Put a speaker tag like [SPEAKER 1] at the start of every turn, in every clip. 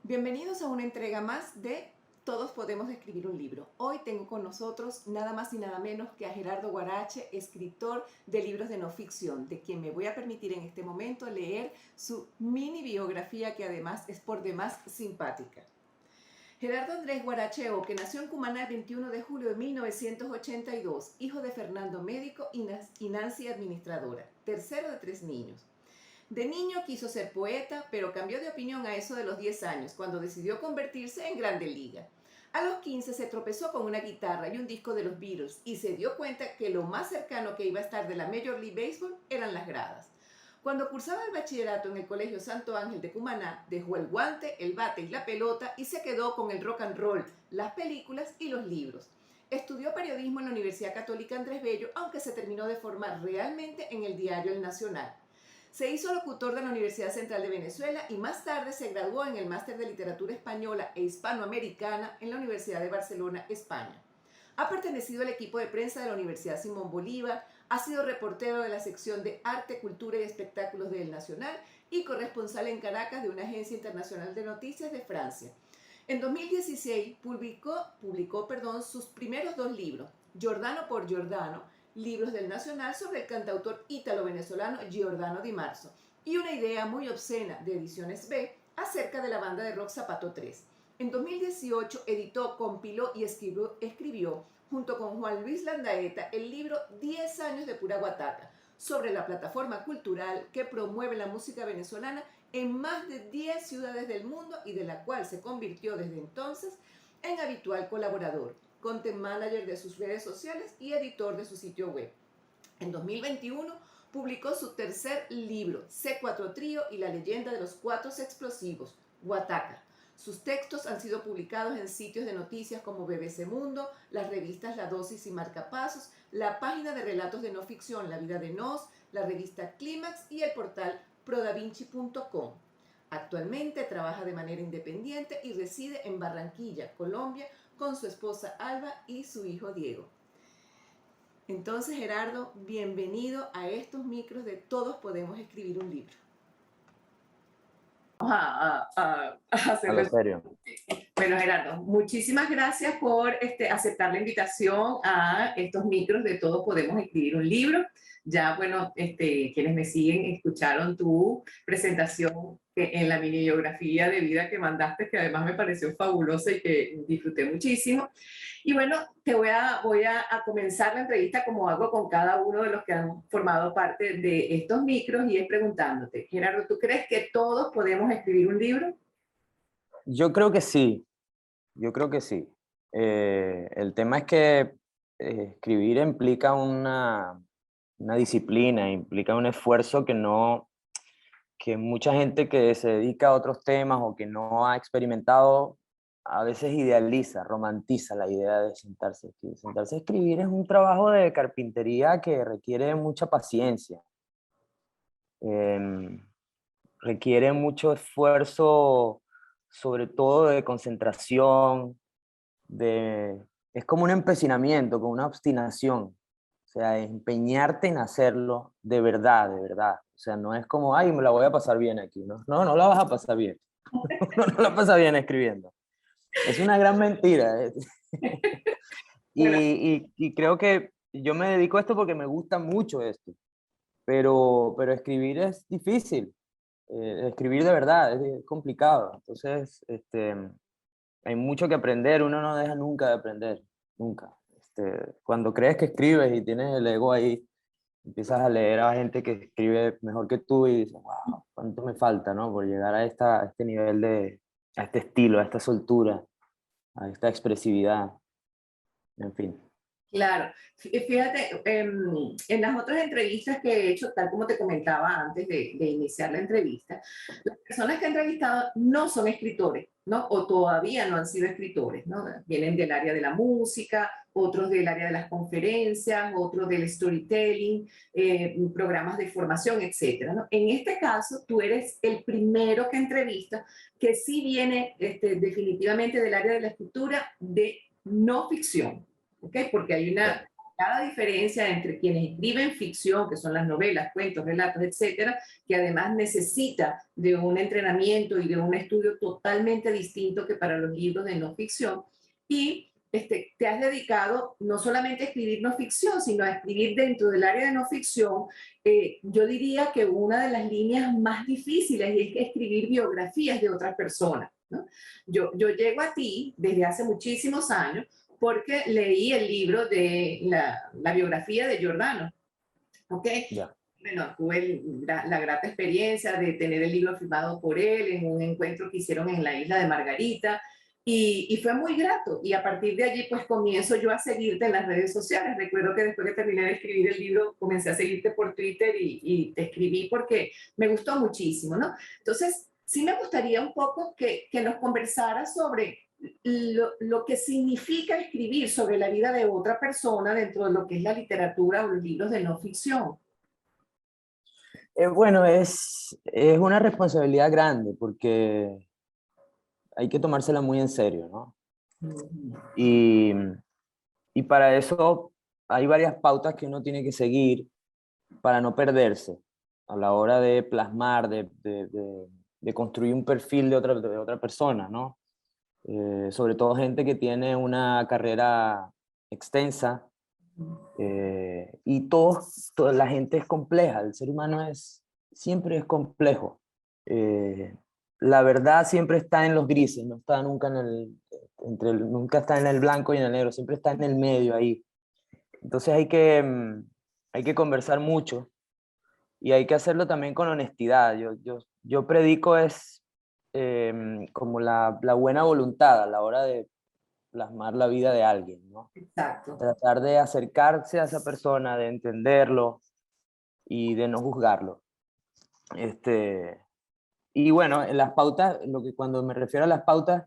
[SPEAKER 1] Bienvenidos a una entrega más de Todos podemos escribir un libro. Hoy tengo con nosotros nada más y nada menos que a Gerardo Guarache, escritor de libros de no ficción, de quien me voy a permitir en este momento leer su mini biografía, que además es por demás simpática. Gerardo Andrés Guarache Oque nació en Cumaná el 21 de julio de 1982, hijo de Fernando, médico, y Nancy, administradora, tercero de 3 niños. De niño quiso ser poeta, pero cambió de opinión a eso de los 10 años, cuando decidió convertirse en Grande Liga. A los 15 se tropezó con una guitarra y un disco de los Beatles y se dio cuenta que lo más cercano que iba a estar de la Major League Baseball eran las gradas. Cuando cursaba el bachillerato en el Colegio Santo Ángel de Cumaná, dejó el guante, el bate y la pelota y se quedó con el rock and roll, las películas y los libros. Estudió periodismo en la Universidad Católica Andrés Bello, aunque se terminó de formar realmente en el diario El Nacional. Se hizo locutor de la Universidad Central de Venezuela y más tarde se graduó en el Máster de Literatura Española e Hispanoamericana en la Universidad de Barcelona, España. Ha pertenecido al equipo de prensa de la Universidad Simón Bolívar, ha sido reportero de la sección de Arte, Cultura y Espectáculos de El Nacional y corresponsal en Caracas de una agencia internacional de noticias de Francia. En 2016 publicó sus primeros 2 libros, Giordano por Giordano, libros del Nacional sobre el cantautor ítalo-venezolano Giordano Di Marzo, y Una idea muy obscena, de Ediciones B, acerca de la banda de rock Zapato 3. En 2018 editó, compiló y escribió junto con Juan Luis Landaeta el libro 10 años de pura guataca, sobre la plataforma cultural que promueve la música venezolana en más de 10 ciudades del mundo y de la cual se convirtió desde entonces en habitual colaborador, content manager de sus redes sociales y editor de su sitio web. En 2021 publicó su tercer libro, C4 Trío y la leyenda de los 4 explosivos, Guataca. Sus textos han sido publicados en sitios de noticias como BBC Mundo, las revistas La Dosis y Marcapasos, la página de relatos de no ficción La Vida de Nos, la revista Clímax y el portal prodavinci.com. Actualmente trabaja de manera independiente y reside en Barranquilla, Colombia, con su esposa Alba y su hijo Diego. Entonces, Gerardo, bienvenido a estos micros de Todos podemos escribir un libro. Vamos a hacerlo.
[SPEAKER 2] A lo serio.
[SPEAKER 1] Bueno, Gerardo, muchísimas gracias por aceptar la invitación a estos micros de Todos podemos escribir un libro. Ya, bueno, quienes me siguen escucharon tu presentación en la mini biografía de vida que mandaste, que además me pareció fabulosa y que disfruté muchísimo. Y bueno, voy a comenzar la entrevista como hago con cada uno de los que han formado parte de estos micros, y es preguntándote, Gerardo, ¿tú crees que todos podemos escribir un libro?
[SPEAKER 2] Yo creo que sí, yo creo que sí. El tema es que escribir implica una disciplina, implica un esfuerzo que mucha gente que se dedica a otros temas o que no ha experimentado a veces idealiza, romantiza la idea de sentarse a escribir. Sentarse a escribir es un trabajo de carpintería que requiere mucha paciencia, em, requiere mucho esfuerzo, sobre todo de concentración, es como un empecinamiento, como una obstinación. O sea, empeñarte en hacerlo de verdad, de verdad. O sea, no es como, ay, me la voy a pasar bien aquí. No, no, no la vas a pasar bien. No la pasa bien escribiendo. Es una gran mentira.
[SPEAKER 1] Bueno,
[SPEAKER 2] Y creo que yo me dedico a esto porque me gusta mucho esto. Pero escribir es difícil. Escribir de verdad es complicado. Entonces, hay mucho que aprender, uno no deja nunca de aprender, nunca. Cuando crees que escribes y tienes el ego ahí, empiezas a leer a gente que escribe mejor que tú y dices, wow, cuánto me falta, ¿no? Por llegar a este nivel a este estilo, a esta soltura, a esta expresividad, en fin.
[SPEAKER 1] claro, fíjate, en las otras entrevistas que he hecho, tal como te comentaba antes de iniciar la entrevista, las personas que he entrevistado no son escritores, ¿no? O todavía no han sido escritores, ¿no? Vienen del área de la música, otros del área de las conferencias, otros del storytelling, programas de formación, etcétera, ¿no? En este caso, tú eres el primero que entrevista que sí viene definitivamente del área de la escritura de no ficción. ¿Ok? Porque hay una cada diferencia entre quienes escriben ficción, que son las novelas, cuentos, relatos, etcétera, que además necesita de un entrenamiento y de un estudio totalmente distinto que para los libros de no ficción. Y te has dedicado no solamente a escribir no ficción, sino a escribir dentro del área de no ficción. Yo diría que una de las líneas más difíciles es escribir biografías de otras personas, ¿no? Yo llego a ti desde hace muchísimos años porque leí el libro de la biografía de Giordano, ¿ok?
[SPEAKER 2] Ya.
[SPEAKER 1] Bueno, tuve la grata experiencia de tener el libro firmado por él en un encuentro que hicieron en la isla de Margarita y fue muy grato. Y a partir de allí, pues comienzo yo a seguirte en las redes sociales. Recuerdo que después que terminé de escribir el libro, comencé a seguirte por Twitter y te escribí porque me gustó muchísimo, ¿no? Entonces, sí me gustaría un poco que nos conversaras sobre lo que significa escribir sobre la vida de otra persona dentro de lo que es la literatura o los libros de no ficción.
[SPEAKER 2] Bueno, es una responsabilidad grande porque hay que tomársela muy en serio, ¿no? Y, y para eso hay varias pautas que uno tiene que seguir para no perderse a la hora de plasmar, de construir un perfil de otra persona, ¿no? Sobre todo gente que tiene una carrera extensa y toda la gente es compleja, el ser humano siempre es complejo. Eh, la verdad siempre está en los grises, no está nunca nunca está en el blanco y en el negro, siempre está en el medio ahí. Entonces hay que conversar mucho y hay que hacerlo también con honestidad. Yo predico como la buena voluntad a la hora de plasmar la vida de alguien, ¿no?
[SPEAKER 1] Exacto.
[SPEAKER 2] Tratar de acercarse a esa persona, de entenderlo y de no juzgarlo. Y bueno, en las pautas, cuando me refiero a las pautas,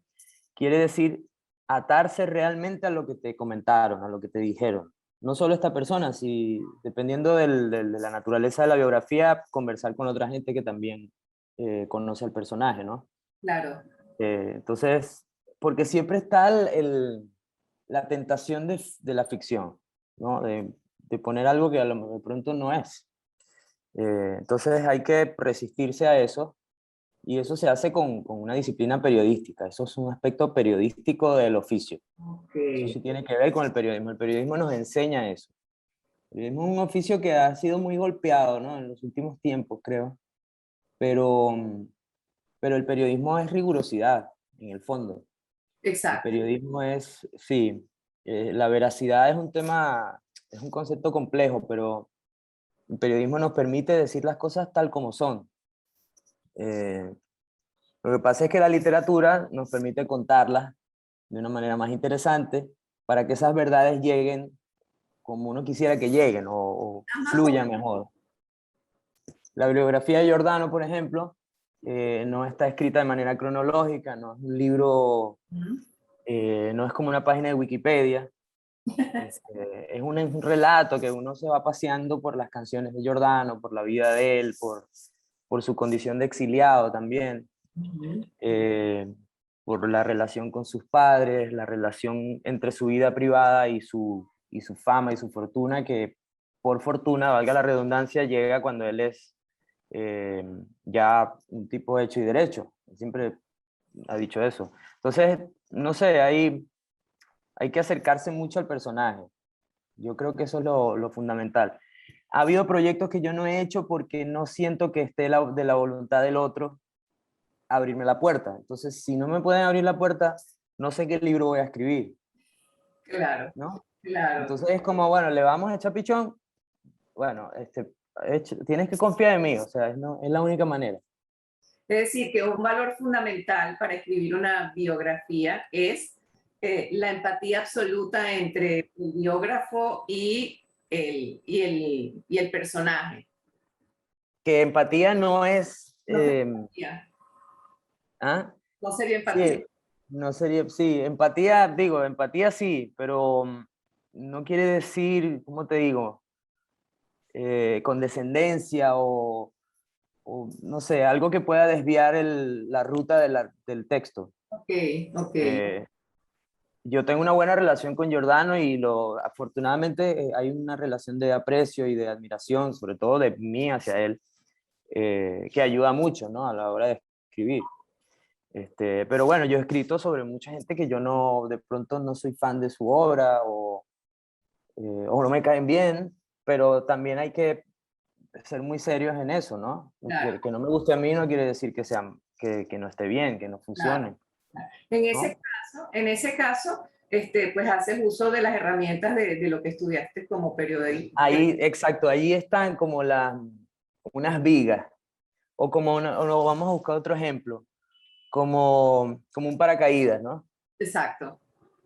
[SPEAKER 2] quiere decir atarse realmente a lo que te comentaron, a lo que te dijeron. No solo esta persona, si, dependiendo de la naturaleza de la biografía, conversar con otra gente que también conoce al personaje, ¿no?
[SPEAKER 1] Claro,
[SPEAKER 2] Entonces, porque siempre está la tentación de la ficción, ¿no? De poner algo que a lo mejor de pronto no es. Entonces hay que resistirse a eso y eso se hace con una disciplina periodística. Eso es un aspecto periodístico del oficio.
[SPEAKER 1] ok,
[SPEAKER 2] Eso sí tiene que ver con el periodismo. El periodismo nos enseña eso. El periodismo es un oficio que ha sido muy golpeado, ¿no? En los últimos tiempos, creo. Pero, pero el periodismo es rigurosidad, en el fondo. El
[SPEAKER 1] exacto,
[SPEAKER 2] periodismo es, sí, la veracidad es un tema, es un concepto complejo, pero el periodismo nos permite decir las cosas tal como son. Eh, lo que pasa es que la literatura nos permite contarlas de una manera más interesante para que esas verdades lleguen como uno quisiera que lleguen o fluyan mejor. La bibliografía de Giordano, por ejemplo, no está escrita de manera cronológica, no es un libro, no es como una página de Wikipedia. Es un relato que uno se va paseando por las canciones de Giordano, por la vida de él, por su condición de exiliado también, eh, por la relación con sus padres, la relación entre su vida privada y su fama y su fortuna, que por fortuna, valga la redundancia, llega cuando él es eh, ya un tipo hecho y derecho. Siempre ha dicho eso. Entonces, no sé, hay que acercarse mucho al personaje. Yo creo que eso es lo fundamental. Ha habido proyectos que yo no he hecho porque no siento que esté de la voluntad del otro abrirme la puerta. Entonces, si no me pueden abrir la puerta, no sé qué libro voy a escribir,
[SPEAKER 1] claro,
[SPEAKER 2] ¿no?
[SPEAKER 1] claro.
[SPEAKER 2] Entonces es como, bueno, le vamos a echar pichón, bueno, tienes que confiar en mí, o sea, es la única manera.
[SPEAKER 1] Es decir, que un valor fundamental para escribir una biografía es la empatía absoluta entre el biógrafo y el personaje.
[SPEAKER 2] Que empatía no es...
[SPEAKER 1] No sería empatía.
[SPEAKER 2] ¿Ah?
[SPEAKER 1] No sería empatía.
[SPEAKER 2] Sí, no sería, sí, empatía, digo, empatía sí, pero no quiere decir, ¿cómo te digo? Condescendencia o, no sé, algo que pueda desviar la ruta del texto.
[SPEAKER 1] Ok, ok.
[SPEAKER 2] Eh, yo tengo una buena relación con Giordano y afortunadamente hay una relación de aprecio y de admiración, sobre todo de mí hacia él, que ayuda mucho, ¿no? A la hora de escribir. Pero bueno, yo he escrito sobre mucha gente que yo no, de pronto no soy fan de su obra o no me caen bien, pero también hay que ser muy serios en eso, ¿no?
[SPEAKER 1] Claro,
[SPEAKER 2] Que no me guste a mí no quiere decir que no esté bien, que no
[SPEAKER 1] claro.
[SPEAKER 2] funcione, ¿no?
[SPEAKER 1] En ese caso, pues haces uso de las herramientas de lo que estudiaste como periodista.
[SPEAKER 2] Ahí, exacto, ahí están como unas vigas, o no, vamos a buscar otro ejemplo, como un paracaídas, ¿no?
[SPEAKER 1] Exacto.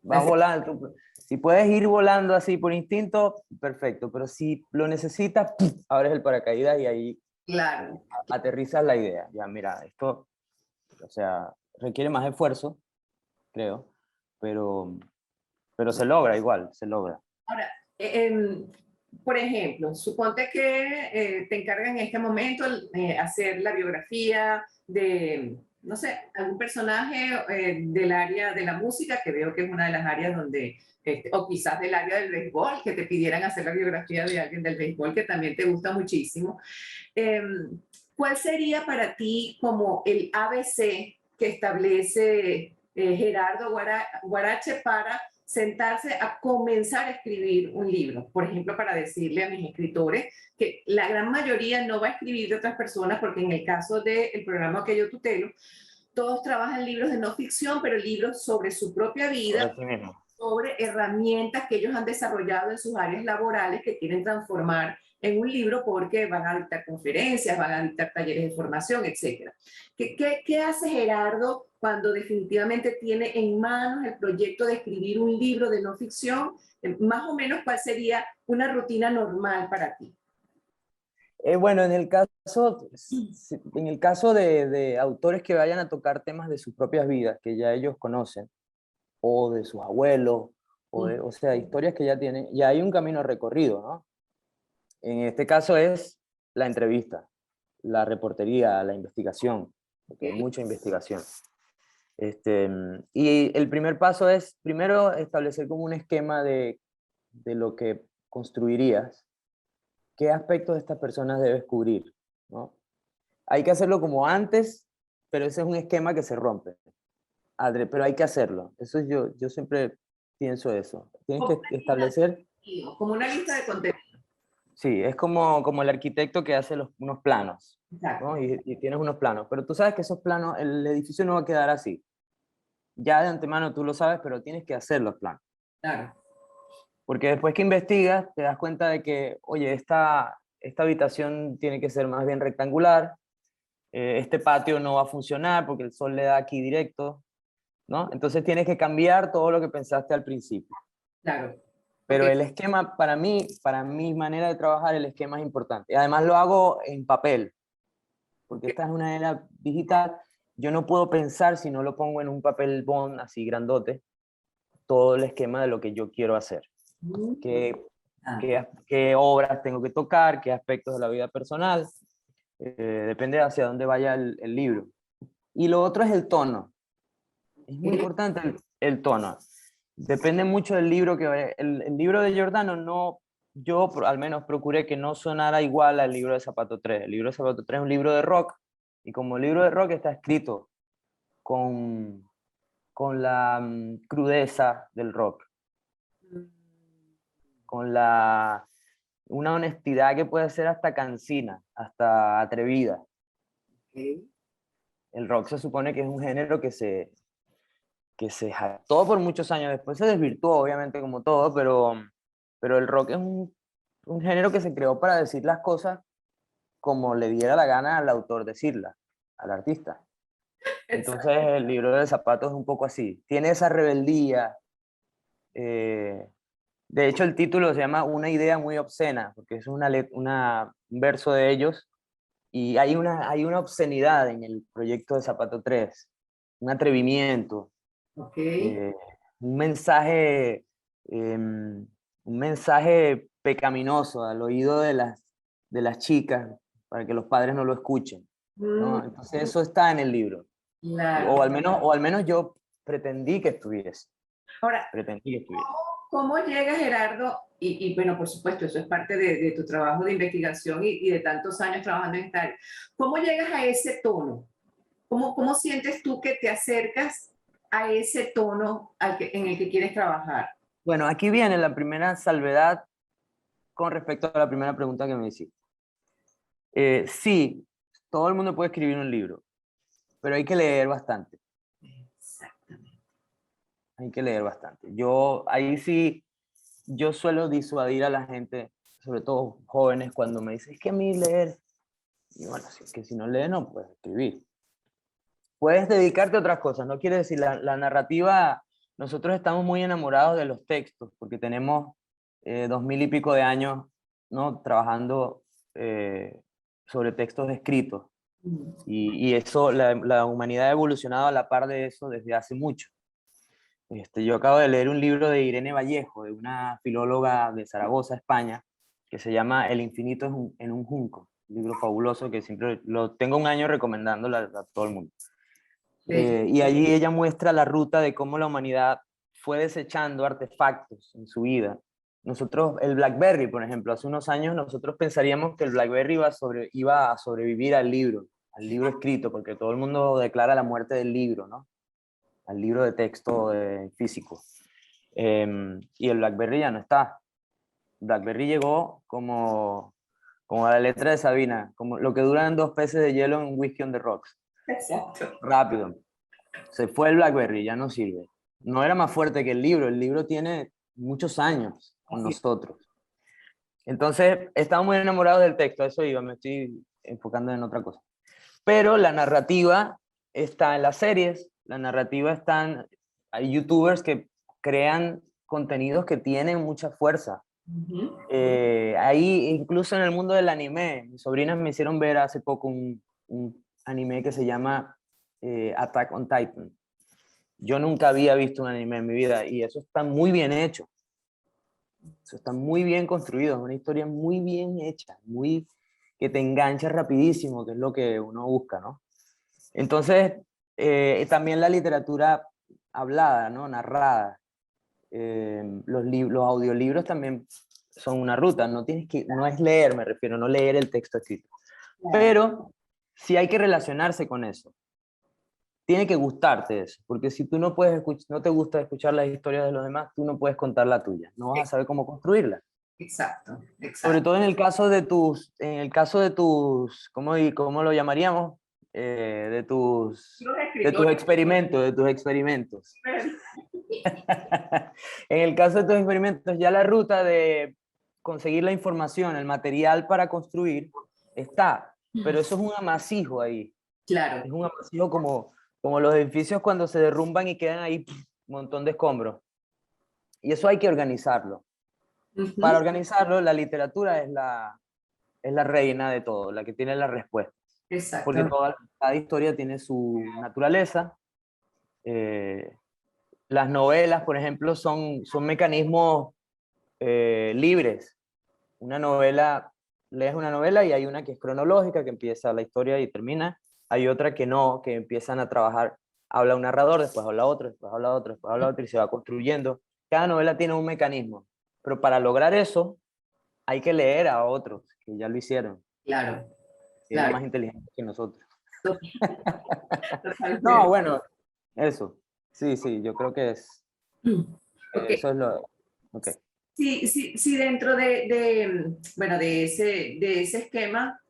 [SPEAKER 2] Vas
[SPEAKER 1] Así-
[SPEAKER 2] volando, si puedes ir volando así por instinto, perfecto, pero si lo necesitas, ¡pum!, abres el paracaídas y ahí
[SPEAKER 1] claro.
[SPEAKER 2] aterrizas la idea. Ya, mira, esto, o sea, requiere más esfuerzo, creo, pero, pero se logra igual, se logra.
[SPEAKER 1] Ahora, eh, em, por ejemplo, suponte que te encargan en este momento hacer la biografía de, no sé, algún personaje del área de la música, que veo que es una de las áreas donde, o quizás del área del béisbol, que te pidieran hacer la biografía de alguien del béisbol que también te gusta muchísimo. Em, ¿Cuál sería para ti como el ABC que establece Gerardo Guarache para sentarse a comenzar a escribir un libro? Por ejemplo, para decirle a mis escritores que la gran mayoría no va a escribir de otras personas, porque en el caso del programa que yo tutelo, todos trabajan libros de no ficción, pero libros sobre su propia vida,
[SPEAKER 2] Sobre sí mismo.
[SPEAKER 1] sobre herramientas que ellos han desarrollado en sus áreas laborales que quieren transformar en un libro porque van a dictar conferencias, van a dictar talleres de formación, etc. ¿Qué hace Gerardo cuando definitivamente tiene en manos el proyecto de escribir un libro de no ficción? Más o menos, ¿cuál sería una rutina normal para ti?
[SPEAKER 2] Bueno, en el caso de autores que vayan a tocar temas de sus propias vidas, que ya ellos conocen, o de sus abuelos, o sea, historias que ya tienen, ya hay un camino recorrido, ¿no? En este caso es la entrevista, la reportería, la investigación, porque hay
[SPEAKER 1] Okay.
[SPEAKER 2] mucha investigación. Y el primer paso es, primero, establecer como un esquema de lo que construirías, qué aspectos de estas personas debes cubrir, ¿no? Hay que hacerlo como antes, pero ese es un esquema que se rompe. Pero hay que hacerlo. Eso es yo siempre pienso eso. Tienes
[SPEAKER 1] Como
[SPEAKER 2] que establecer,
[SPEAKER 1] como una lista de contenido.
[SPEAKER 2] sí, es como el arquitecto que hace unos planos,
[SPEAKER 1] Exacto.
[SPEAKER 2] ¿no? Y tienes unos planos, pero tú sabes que esos planos, el edificio no va a quedar así. Ya de antemano tú lo sabes, pero tienes que hacer los planos.
[SPEAKER 1] Claro.
[SPEAKER 2] Porque después que investigas, te das cuenta de que, oye, esta habitación tiene que ser más bien rectangular, este patio no va a funcionar porque el sol le da aquí directo, ¿no? Entonces tienes que cambiar todo lo que pensaste al principio.
[SPEAKER 1] Claro.
[SPEAKER 2] Pero
[SPEAKER 1] Porque
[SPEAKER 2] el esquema, para mi manera de trabajar, el esquema es importante. Y además lo hago en papel, porque esta es una era digital. Yo no puedo pensar si no lo pongo en un papel bond así grandote, todo el esquema de lo que yo quiero hacer. Qué, qué obras tengo que tocar, qué aspectos de la vida personal. Depende hacia dónde vaya el libro. Y lo otro es el tono. Es muy importante el tono. Depende mucho del libro que vaya. El libro de Giordano no, al menos procuré que no sonara igual al libro de Zapato 3. El libro de Zapato 3 es un libro de rock, y como libro de rock está escrito con, con la crudeza del rock, con una honestidad que puede ser hasta cansina, hasta atrevida. El rock se supone que es un género que se jactó por muchos años, después se desvirtuó, obviamente, como todo, pero el rock es un género que se creó para decir las cosas como le diera la gana al autor decirlas, al artista. Entonces el libro de Zapatos es un poco así, tiene esa rebeldía. eh, de hecho, el título se llama Una idea muy obscena, porque es un verso de ellos, y hay una obscenidad en el proyecto de Zapato 3, un atrevimiento,
[SPEAKER 1] Ok.
[SPEAKER 2] eh, un mensaje, un mensaje pecaminoso al oído de las chicas para que los padres no lo escuchen,
[SPEAKER 1] Mm,
[SPEAKER 2] ¿no? Entonces eso está en el libro,
[SPEAKER 1] claro.
[SPEAKER 2] o al menos yo pretendí que estuviese.
[SPEAKER 1] Ahora,
[SPEAKER 2] pretendí escribir.
[SPEAKER 1] ¿cómo llega Gerardo? Bueno, por supuesto, eso es parte de tu trabajo de investigación y de tantos años trabajando en esta área. ¿Cómo llegas a ese tono? ¿Cómo sientes tú que te acercas a ese tono en el que quieres trabajar?
[SPEAKER 2] Bueno, aquí viene la primera salvedad con respecto a la primera pregunta que me hiciste. Sí, todo el mundo puede escribir un libro, pero hay que leer bastante.
[SPEAKER 1] Exactamente.
[SPEAKER 2] Hay que leer bastante. Yo, ahí sí, yo suelo disuadir a la gente, sobre todo jóvenes, cuando me dicen, es que a mí leer, y bueno, si es que si no lees no puedes escribir. Puedes dedicarte a otras cosas, no quiere decir, la narrativa, nosotros estamos muy enamorados de los textos, porque tenemos 2000 y pico de años, ¿no? Trabajando sobre textos escritos.
[SPEAKER 1] Mm.
[SPEAKER 2] Y eso, la humanidad ha evolucionado a la par de eso desde hace mucho. Yo acabo de leer un libro de Irene Vallejo, de una filóloga de Zaragoza, España, que se llama El infinito en un junco. Un libro fabuloso que siempre lo tengo un año recomendándolo a todo el mundo. Y allí ella muestra la ruta de cómo la humanidad fue desechando artefactos en su vida. Nosotros, el BlackBerry, por ejemplo, hace unos años nosotros pensaríamos que el BlackBerry iba a sobrevivir al libro escrito, porque todo el mundo declara la muerte del libro, ¿no? Al libro de texto físico. Y el BlackBerry ya no está. BlackBerry llegó como la letra de Sabina, como lo que duran 2 peces de hielo en un whisky on the rocks.
[SPEAKER 1] Exacto.
[SPEAKER 2] Rápido. Se fue el BlackBerry, ya no sirve. No era más fuerte que el libro tiene muchos años con
[SPEAKER 1] Así es.
[SPEAKER 2] nosotros. Entonces, estamos muy enamorados del texto, a eso iba, me estoy enfocando en otra cosa. Pero la narrativa está en las series, la narrativa está en... Hay youtubers que crean contenidos que tienen mucha fuerza.
[SPEAKER 1] Ujú.
[SPEAKER 2] Ahí, incluso en el mundo del anime, mis sobrinas me hicieron ver hace poco un anime que se llama Attack on Titan. Yo nunca había visto un anime en mi vida y eso está muy bien hecho. Eso está muy bien construido, es una historia muy bien hecha, muy que te engancha rapidísimo, que es lo que uno busca, ¿no? Entonces, también la literatura hablada, ¿no? Narrada. Los audiolibros también son una ruta, no es leer, me refiero, no leer el texto escrito.
[SPEAKER 1] Claro.
[SPEAKER 2] Pero sí hay que relacionarse con eso. Tiene que gustarte eso, porque si tú no te gusta escuchar las historias de los demás, tú no puedes contar la tuya, no vas a saber cómo construirla.
[SPEAKER 1] Exacto,
[SPEAKER 2] Sobre
[SPEAKER 1] exacto.
[SPEAKER 2] todo ¿cómo lo llamaríamos?
[SPEAKER 1] Los
[SPEAKER 2] De tus
[SPEAKER 1] escritores.
[SPEAKER 2] experimentos, En el caso de tus experimentos, ya la ruta de conseguir la información, el material para construir, está, pero eso es un amasijo ahí.
[SPEAKER 1] Claro.
[SPEAKER 2] Es un amasijo como los edificios cuando se derrumban y quedan ahí un montón de escombros. Y eso hay que organizarlo. Para
[SPEAKER 1] Ujú.
[SPEAKER 2] organizarlo, la literatura es la reina de todo, la que tiene la respuesta. Porque
[SPEAKER 1] Exactamente.
[SPEAKER 2] cada historia tiene su naturaleza. Eh, las novelas, por ejemplo, son mecanismos libres. Una novela, lees una novela y hay una que es cronológica, que empieza la historia y termina. Hay otra que no, que empiezan a trabajar. Habla un narrador, después habla otro, después habla otro, después habla otro y se va construyendo. Cada novela tiene un mecanismo. Pero para lograr eso, hay que leer a otros que ya lo hicieron,
[SPEAKER 1] Claro,
[SPEAKER 2] que eran
[SPEAKER 1] claro.
[SPEAKER 2] más inteligentes que nosotros. No,
[SPEAKER 1] Totalmente.
[SPEAKER 2] bueno, eso. Sí, sí, yo creo que
[SPEAKER 1] Ok.
[SPEAKER 2] eso es lo... Ok.
[SPEAKER 1] Sí, sí, sí, dentro bueno, de ese esquema,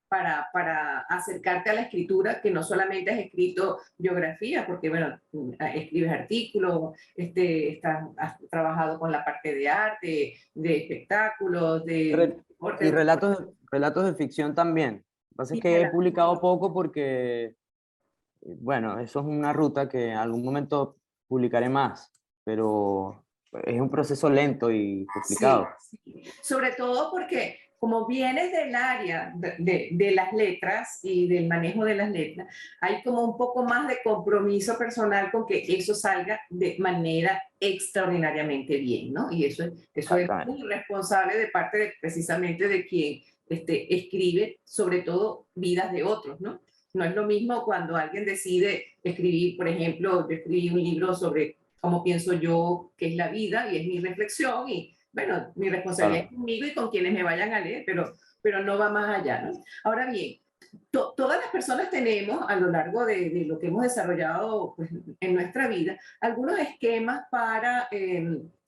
[SPEAKER 1] para acercarte a la escritura, que no solamente has escrito biografía, porque, bueno, escribes artículos, has trabajado con la parte de arte, de espectáculos, de
[SPEAKER 2] Y
[SPEAKER 1] deporte.
[SPEAKER 2] relatos de ficción también. Lo que pasa es
[SPEAKER 1] Sí,
[SPEAKER 2] que he publicado poco porque, bueno, eso es una ruta que en algún momento publicaré más, pero es un proceso lento y
[SPEAKER 1] sí,
[SPEAKER 2] complicado.
[SPEAKER 1] sí. Sobre todo porque como vienes del área de las letras y del manejo de las letras, hay como un poco más de compromiso personal con que eso salga de manera extraordinariamente bien, ¿no? Y eso es
[SPEAKER 2] Exactamente.
[SPEAKER 1] muy responsable de parte precisamente de quien escribe, sobre todo vidas de otros, ¿no? No es lo mismo cuando alguien decide escribir, por ejemplo, yo escribí un libro sobre cómo pienso yo que es la vida y es mi reflexión y, bueno, mi responsabilidad
[SPEAKER 2] Claro.
[SPEAKER 1] es conmigo y con quienes me vayan a leer, pero no va más allá, ¿no? Ahora bien, todas las personas tenemos a lo largo de lo que hemos desarrollado pues, en nuestra vida algunos esquemas para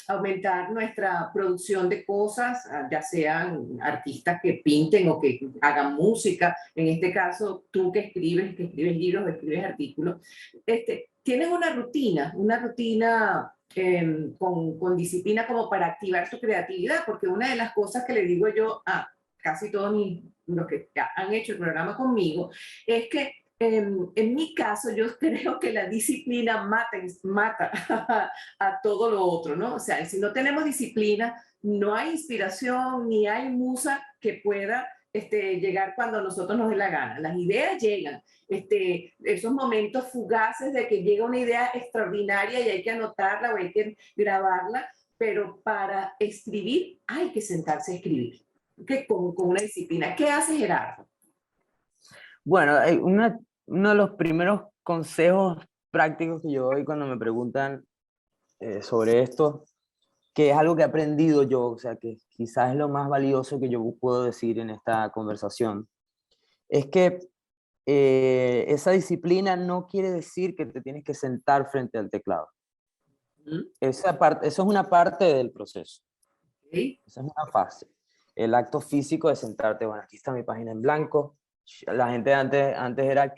[SPEAKER 1] aumentar nuestra producción de cosas, ya sean artistas que pinten o que hagan música, en este caso tú que escribes libros o escribes artículos, tienes una rutina con disciplina como para activar tu creatividad, porque una de las cosas que le digo yo a casi todos los que han hecho el programa conmigo, es que en mi caso yo creo que la disciplina mata a todo lo otro, ¿no? O sea, si no tenemos disciplina, no hay inspiración ni hay musa que pueda llegar cuando a nosotros nos dé la gana. Las ideas llegan, esos momentos fugaces de que llega una idea extraordinaria y hay que anotarla o hay que grabarla, pero para escribir hay que sentarse a escribir que con una disciplina. ¿Qué hace Gerardo?
[SPEAKER 2] Bueno, uno de los primeros consejos prácticos que yo doy cuando me preguntan sobre esto, que es algo que he aprendido yo, o sea, que quizás es lo más valioso que yo puedo decir en esta conversación, es que esa disciplina no quiere decir que te tienes que sentar frente al teclado. Eso es una parte del proceso.
[SPEAKER 1] ¿Okay?
[SPEAKER 2] Esa es una fase. El acto físico de sentarte, bueno, aquí está mi página en blanco. La gente antes era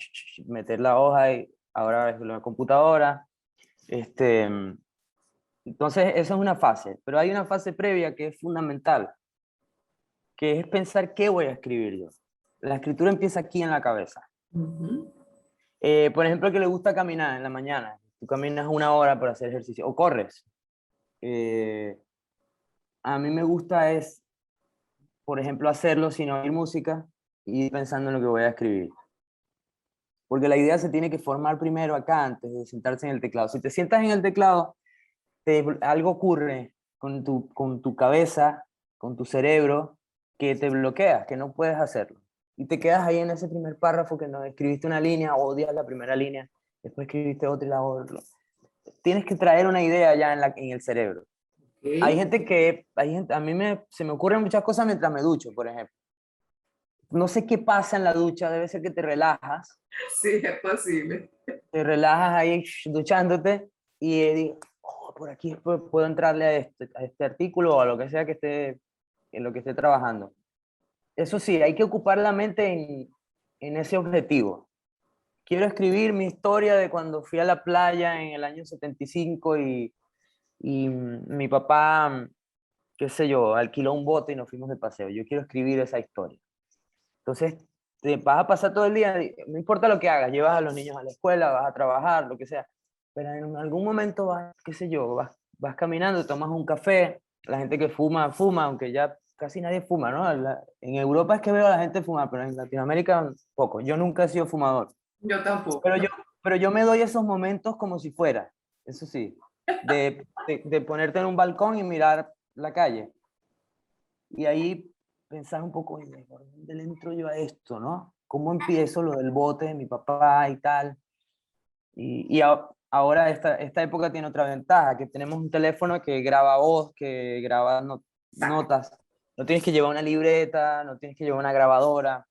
[SPEAKER 2] meter la hoja y ahora es la computadora. Entonces, esa es una fase. Pero hay una fase previa que es fundamental, que es pensar qué voy a escribir yo. La escritura empieza aquí en la cabeza. Por ejemplo, que le gusta caminar en la mañana. Tú caminas 1 hora para hacer ejercicio o corres. A mí me gusta es, por ejemplo, hacerlo sin oír música y pensando en lo que voy a escribir. Porque la idea se tiene que formar primero acá antes de sentarse en el teclado. Si te sientas en el teclado, algo ocurre con tu cabeza, con tu cerebro, que te bloqueas, que no puedes hacerlo. Y te quedas ahí en ese primer párrafo que no escribiste una línea, odias la primera línea, después escribiste otra y la otra. Tienes que traer una idea ya en el cerebro.
[SPEAKER 1] Okay.
[SPEAKER 2] A mí se me ocurren muchas cosas mientras me ducho, por ejemplo. No sé qué pasa en la ducha, debe ser que
[SPEAKER 1] Sí, es posible.
[SPEAKER 2] te relajas ahí duchándote y digo, oh, por aquí puedo entrarle a este artículo o a lo que sea que esté, en lo que esté trabajando. Eso sí, hay que ocupar la mente en ese objetivo. Quiero escribir mi historia de cuando fui a la playa en el año 75 y mi papá, qué sé yo, alquiló un bote y nos fuimos de paseo. Yo quiero escribir esa historia. Entonces, te vas a pasar todo el día, no importa lo que hagas, llevas a los niños a la escuela, vas a trabajar, lo que sea, pero en algún momento vas, qué sé yo, vas caminando, tomas un café, la gente que fuma, fuma, aunque ya casi nadie fuma, ¿no? En Europa es que veo a la gente fumar, pero en Latinoamérica poco. Yo nunca he sido fumador,
[SPEAKER 1] Yo
[SPEAKER 2] pero
[SPEAKER 1] tampoco.
[SPEAKER 2] yo me doy esos momentos como si fuera, eso sí, de ponerte en un balcón y mirar la calle. Y ahí pensar un poco, oye, ¿por dónde le entro yo a esto, no? ¿Cómo empiezo lo del bote de mi papá y tal? Ahora esta época tiene otra ventaja, que tenemos un teléfono que graba voz, que graba
[SPEAKER 1] Exacto.
[SPEAKER 2] notas. No tienes que llevar una libreta, no tienes que llevar una grabadora,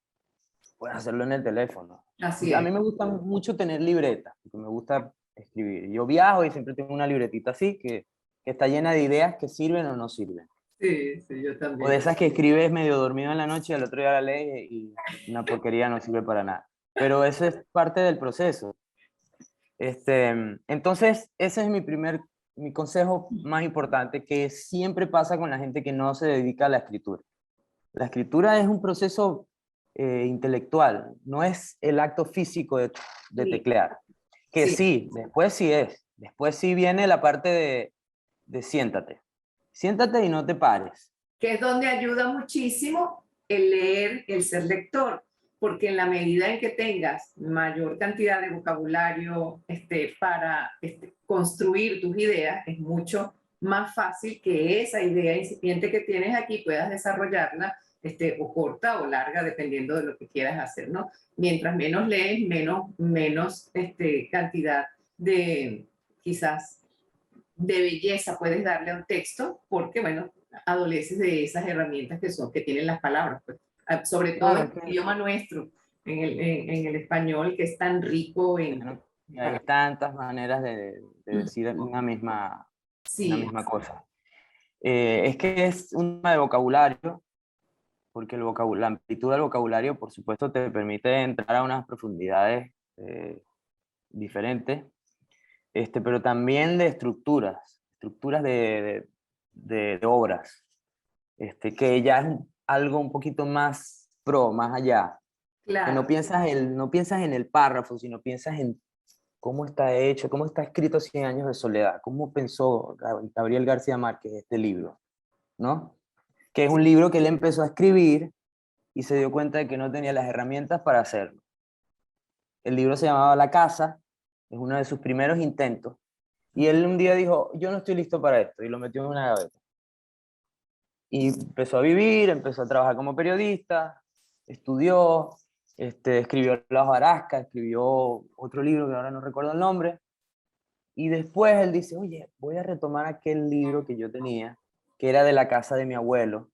[SPEAKER 2] puedes hacerlo en el teléfono.
[SPEAKER 1] Así
[SPEAKER 2] A
[SPEAKER 1] es.
[SPEAKER 2] mí me gusta mucho tener libreta, porque me gusta escribir. Yo viajo y siempre tengo una libretita así, que está llena de ideas que sirven o no sirven.
[SPEAKER 1] Sí, sí, yo
[SPEAKER 2] O de
[SPEAKER 1] también.
[SPEAKER 2] esas que escribes medio dormido en la noche y al otro día la lees y una porquería no sirve para nada. Pero eso es parte del proceso. Entonces, ese es mi consejo más importante, que siempre pasa con la gente que no se dedica a la escritura. La escritura es un proceso intelectual, no es el acto físico de
[SPEAKER 1] Sí,
[SPEAKER 2] teclear. Que
[SPEAKER 1] sí.
[SPEAKER 2] sí, después sí es. Después sí viene la parte de siéntate. Siéntate y no te pares.
[SPEAKER 1] Que es donde ayuda muchísimo el leer, el ser lector, porque en la medida en que tengas mayor cantidad de vocabulario para construir tus ideas, es mucho más fácil que esa idea incipiente que tienes aquí puedas desarrollarla o corta o larga, dependiendo de lo que quieras hacer, ¿no? Mientras menos lees, menos cantidad de quizás de belleza puedes darle a un texto, porque, bueno, adoleces de esas herramientas que tienen las palabras, pues. Sobre todo
[SPEAKER 2] Claro,
[SPEAKER 1] en
[SPEAKER 2] es
[SPEAKER 1] el
[SPEAKER 2] que
[SPEAKER 1] idioma nuestro, en el español, que es tan rico
[SPEAKER 2] claro,
[SPEAKER 1] en
[SPEAKER 2] hay
[SPEAKER 1] palabras.
[SPEAKER 2] tantas maneras de decir una
[SPEAKER 1] Sí,
[SPEAKER 2] misma cosa. Es que es un tema de vocabulario, porque la amplitud del vocabulario, por supuesto, te permite entrar a unas profundidades diferentes, pero también de estructuras de obras, que ya es algo un poquito más más allá, que
[SPEAKER 1] claro.
[SPEAKER 2] no piensas en el párrafo, sino piensas en cómo está hecho, cómo está escrito Cien años de soledad, cómo pensó Gabriel García Márquez este libro, ¿no? Que es un libro que él empezó a escribir y se dio cuenta de que no tenía las herramientas para hacerlo. El libro se llamaba La Casa, es uno de sus primeros intentos, y él un día dijo, yo no estoy listo para esto, y lo metió en una gaveta. Y empezó a vivir, empezó a trabajar como periodista, estudió, escribió La hojarasca, escribió otro libro que ahora no recuerdo el nombre, y después él dice, oye, voy a retomar aquel libro que yo tenía, que era de la casa de mi abuelo,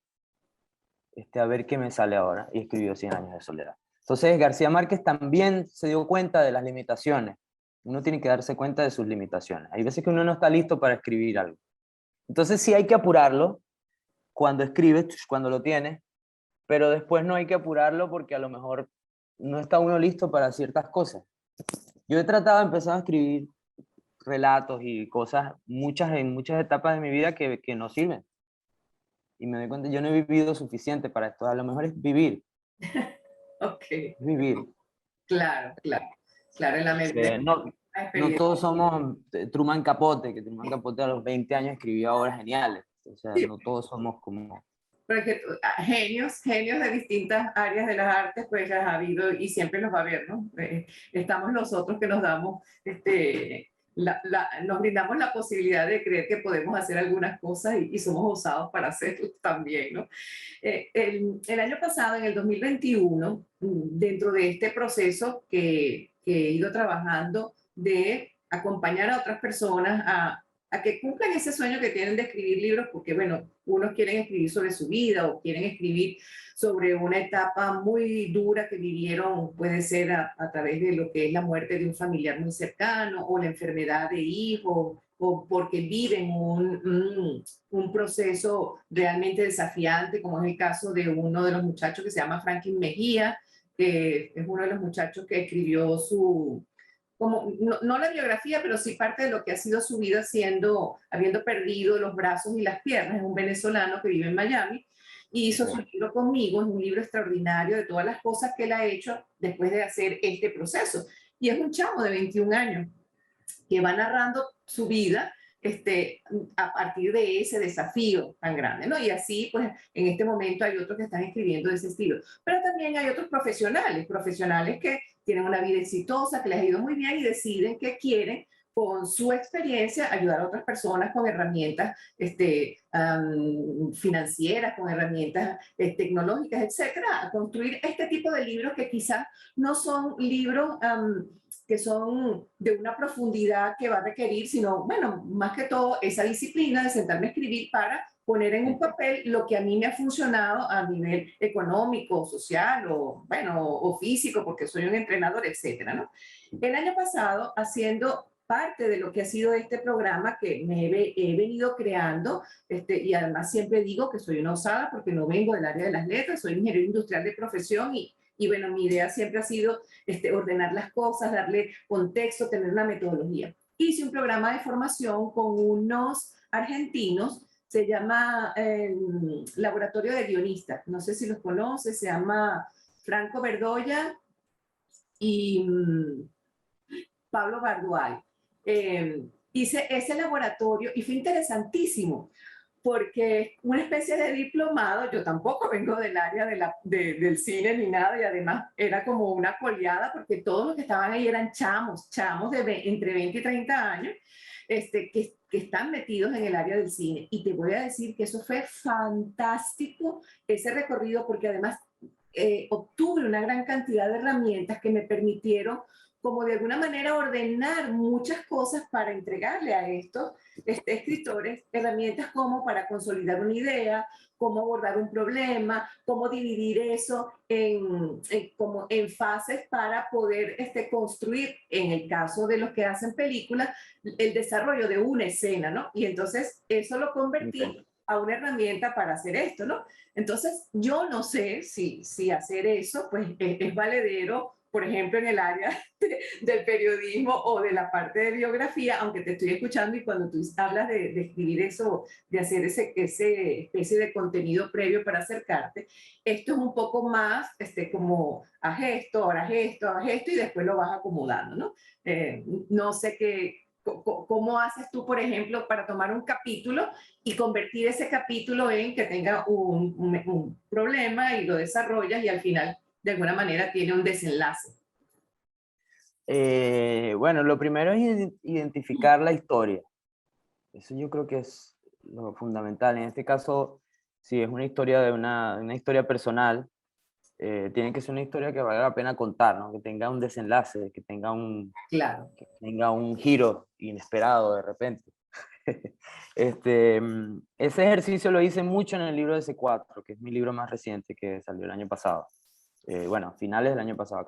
[SPEAKER 2] a ver qué me sale ahora, y escribió Cien años de soledad. Entonces García Márquez también se dio cuenta de las limitaciones. Uno tiene que darse cuenta de sus limitaciones. Hay veces que uno no está listo para escribir algo. Entonces sí hay que apurarlo cuando escribes, cuando lo tienes, pero después no hay que apurarlo porque a lo mejor no está uno listo para ciertas cosas. Yo he tratado de empezar a escribir relatos y cosas en muchas etapas de mi vida que no sirven. Y me doy cuenta, yo no he vivido suficiente para esto. A lo mejor es vivir,
[SPEAKER 1] Ok,
[SPEAKER 2] es vivir.
[SPEAKER 1] claro, claro. Claro, en la medida de
[SPEAKER 2] No,
[SPEAKER 1] la
[SPEAKER 2] no
[SPEAKER 1] experiencia.
[SPEAKER 2] todos somos Truman Capote, que Truman Capote a los 20 años escribía obras geniales. O sea,
[SPEAKER 1] Sí,
[SPEAKER 2] no todos somos como...
[SPEAKER 1] porque genios de distintas áreas de las artes, pues las ha habido y siempre los va a haber, ¿no? Estamos nosotros que nos damos, nos brindamos la posibilidad de creer que podemos hacer algunas cosas y somos osados para hacerlo también, ¿no? El año pasado, en el 2021, dentro de este proceso que he ido trabajando de acompañar a otras personas a que cumplan ese sueño que tienen de escribir libros, porque bueno, unos quieren escribir sobre su vida o quieren escribir sobre una etapa muy dura que vivieron, puede ser a través de lo que es la muerte de un familiar muy cercano o la enfermedad de hijos o porque viven un proceso realmente desafiante, como es el caso de uno de los muchachos que se llama Franklin Mejía, que es uno de los muchachos que escribió como, no la biografía, pero sí parte de lo que ha sido su vida habiendo perdido los brazos y las piernas. Es un venezolano que vive en Miami y hizo su
[SPEAKER 2] Okay.
[SPEAKER 1] libro conmigo. Es un libro extraordinario de todas las cosas que él ha hecho después de hacer este proceso. Y es un chamo de 21 años que va narrando su vida a partir de ese desafío tan grande, ¿no? Y así, pues, en este momento hay otros que están escribiendo de ese estilo. Pero también hay otros profesionales que tienen una vida exitosa, que les ha ido muy bien y deciden que quieren con su experiencia ayudar a otras personas con herramientas financieras, con herramientas tecnológicas, etcétera, a construir este tipo de libros que quizás no son libros que son de una profundidad que va a requerir, sino, bueno, más que todo esa disciplina de sentarme a escribir para poner en un papel lo que a mí me ha funcionado a nivel económico, social o, bueno, o físico, porque soy un entrenador, etcétera, ¿no? El año pasado, haciendo parte de lo que ha sido este programa que he venido creando, y además siempre digo que soy una osada porque no vengo del área de las letras, soy ingeniero industrial de profesión y bueno, mi idea siempre ha sido ordenar las cosas, darle contexto, tener una metodología. Hice un programa de formación con unos argentinos, se llama Laboratorio de Guionistas, no sé si los conoces, se llama Franco Verdoya y Pablo Barduay. Hice ese laboratorio y fue interesantísimo porque una especie de diplomado, yo tampoco vengo del área del cine ni nada, y además era como una coleada, porque todos los que estaban ahí eran chamos entre 20 y 30 años, que están metidos en el área del cine. Y te voy a decir que eso fue fantástico, ese recorrido, porque además obtuve una gran cantidad de herramientas que me permitieron como de alguna manera ordenar muchas cosas para entregarle a estos escritores herramientas como para consolidar una idea, cómo abordar un problema, cómo dividir eso como en fases para poder construir, en el caso de los que hacen películas, el desarrollo de una escena, ¿no? Y entonces eso lo convertí a una herramienta para hacer esto, ¿no? Entonces, yo no sé si hacer eso, pues es valedero, por ejemplo, en el área del periodismo o de la parte de biografía, aunque te estoy escuchando y cuando tú hablas de escribir eso, de hacer ese especie de contenido previo para acercarte, esto es un poco más como haz esto y después lo vas acomodando, ¿no? No sé cómo haces tú, por ejemplo, para tomar un capítulo y convertir ese capítulo en que tenga un problema y lo desarrollas y al final de alguna manera tiene un desenlace.
[SPEAKER 2] Bueno, lo primero es identificar la historia. Eso yo creo que es lo fundamental. En este caso, si es una historia de una historia personal, tiene que ser una historia que valga la pena contar, ¿no? Que tenga un desenlace,
[SPEAKER 1] Claro.
[SPEAKER 2] que tenga un giro inesperado de repente. Ese ejercicio lo hice mucho en el libro de C4, que es mi libro más reciente que salió el año pasado. Bueno, finales del año pasado,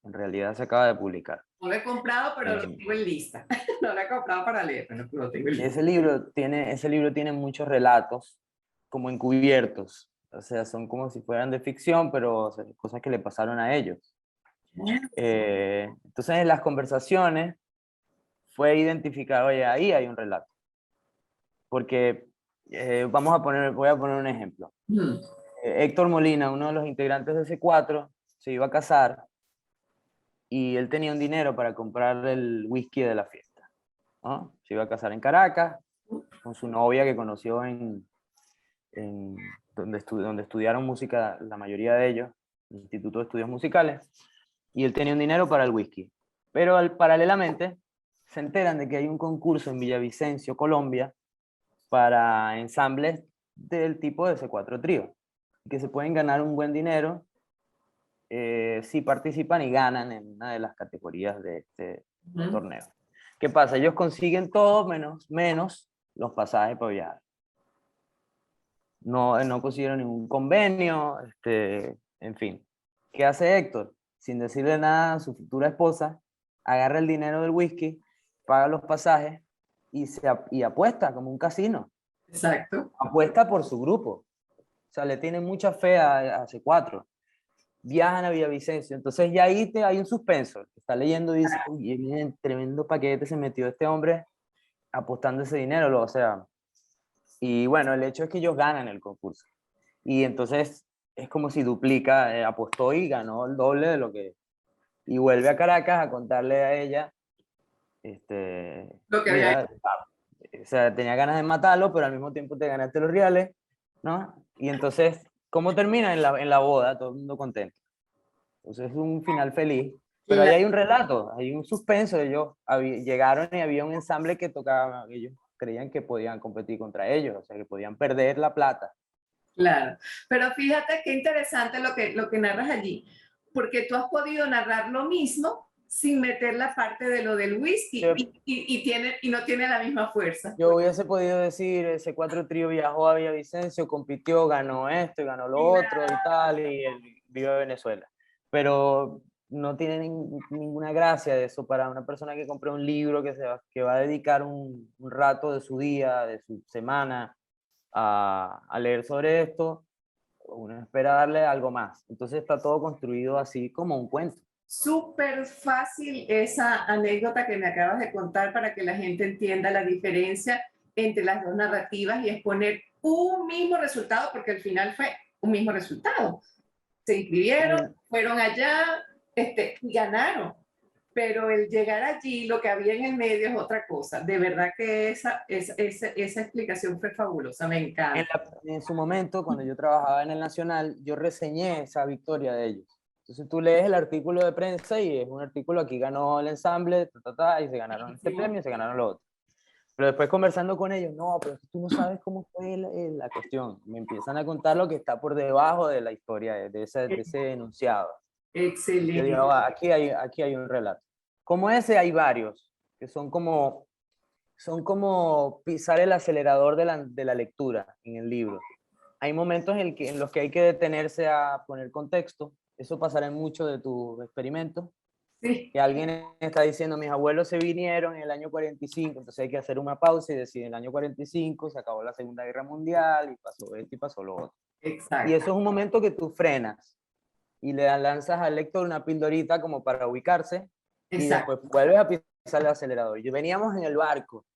[SPEAKER 2] en realidad se acaba de publicar.
[SPEAKER 1] No lo he comprado, pero lo
[SPEAKER 2] Eh,
[SPEAKER 1] tengo en lista. No lo he comprado para leer, pero lo tengo en lista.
[SPEAKER 2] ese libro tiene muchos relatos como encubiertos, o sea, son como si fueran de ficción, pero o sea, cosas que le pasaron a ellos. Entonces en las conversaciones fue identificar, oye, ahí hay un relato. Porque voy a poner un ejemplo.
[SPEAKER 1] Mm.
[SPEAKER 2] Héctor Molina, uno de los integrantes de C4, se iba a casar y él tenía un dinero para comprar el whisky de la fiesta, ¿no? Se iba a casar en Caracas con su novia que conoció donde estudiaron música la mayoría de ellos, el Instituto de Estudios Musicales, y él tenía un dinero para el whisky. Pero paralelamente se enteran de que hay un concurso en Villavicencio, Colombia, para ensambles del tipo de C4 Trío, que se pueden ganar un buen dinero si participan y ganan en una de las categorías de este torneo. ¿Qué pasa? Ellos consiguen todo menos los pasajes para viajar. No consiguieron ningún convenio, en fin. ¿Qué hace Héctor? Sin decirle nada a su futura esposa, agarra el dinero del whisky, paga los pasajes y apuesta como un casino.
[SPEAKER 1] Exacto.
[SPEAKER 2] Apuesta por su grupo. O sea, le tiene mucha fe a C4. Viajan a Villavicencio. Entonces ya ahí hay un suspenso. Está leyendo y dice, uy, miren, tremendo paquete se metió este hombre apostando ese dinero. O sea, y bueno, el hecho es que ellos ganan el concurso. Y entonces es como si duplica, apostó y ganó el doble de lo que... Y vuelve a Caracas a contarle a ella,
[SPEAKER 1] Lo que había.
[SPEAKER 2] mira, o sea, tenía ganas de matarlo, pero al mismo tiempo te ganaste los reales, ¿no? Y entonces, ¿cómo termina en la boda? Todo el mundo contento. Entonces es un final feliz. Pero ahí hay un relato, hay un suspenso. Ellos llegaron y había un ensamble que tocaba, ellos creían que podían competir contra ellos, o sea, que podían perder la plata.
[SPEAKER 1] Claro, pero fíjate qué interesante lo que narras allí, porque tú has podido narrar lo mismo sin meter la parte de lo del whisky
[SPEAKER 2] Yo,
[SPEAKER 1] y no tiene la misma fuerza.
[SPEAKER 2] yo hubiese podido decir, ese cuatro trío viajó a Villavicencio, compitió, ganó esto y ganó lo otro y tal, y él vive en Venezuela. Pero no tiene ninguna gracia de eso para una persona que compra un libro que va a dedicar un rato de su día, de su semana, a leer sobre esto. Uno espera darle algo más. Entonces está todo construido así como un cuento.
[SPEAKER 1] Súper fácil esa anécdota que me acabas de contar para que la gente entienda la diferencia entre las dos narrativas y exponer un mismo resultado, porque al final fue un mismo resultado. Se inscribieron, fueron allá, y ganaron. Pero el llegar allí, lo que había en el medio es otra cosa. De verdad que esa explicación fue fabulosa, me encanta.
[SPEAKER 2] En su momento, cuando yo trabajaba en el Nacional, yo reseñé esa victoria de ellos. Entonces tú lees el artículo de prensa y es un artículo, aquí ganó el ensamble, y se ganaron este premio y se ganaron lo otro. Pero después conversando con ellos, no, pero es que tú no sabes cómo fue la cuestión. Me empiezan a contar lo que está por debajo de la historia, de ese enunciado. Yo
[SPEAKER 1] Excelente.
[SPEAKER 2] digo, "Ah, aquí hay un relato". Como ese hay varios, que son como pisar el acelerador de la lectura en el libro. Hay momentos en los que hay que detenerse a poner contexto. Eso pasará en muchos de tus experimentos,
[SPEAKER 1] Sí,
[SPEAKER 2] que alguien está diciendo, mis abuelos se vinieron en el año 45, entonces hay que hacer una pausa y decir, en el año 45 se acabó la Segunda Guerra Mundial y pasó esto y pasó lo otro. Y
[SPEAKER 1] exacto,
[SPEAKER 2] eso es un momento que tú frenas y le lanzas al lector una pildorita como para ubicarse y
[SPEAKER 1] exacto.
[SPEAKER 2] después vuelves a pisar el acelerador. Y veníamos en el barco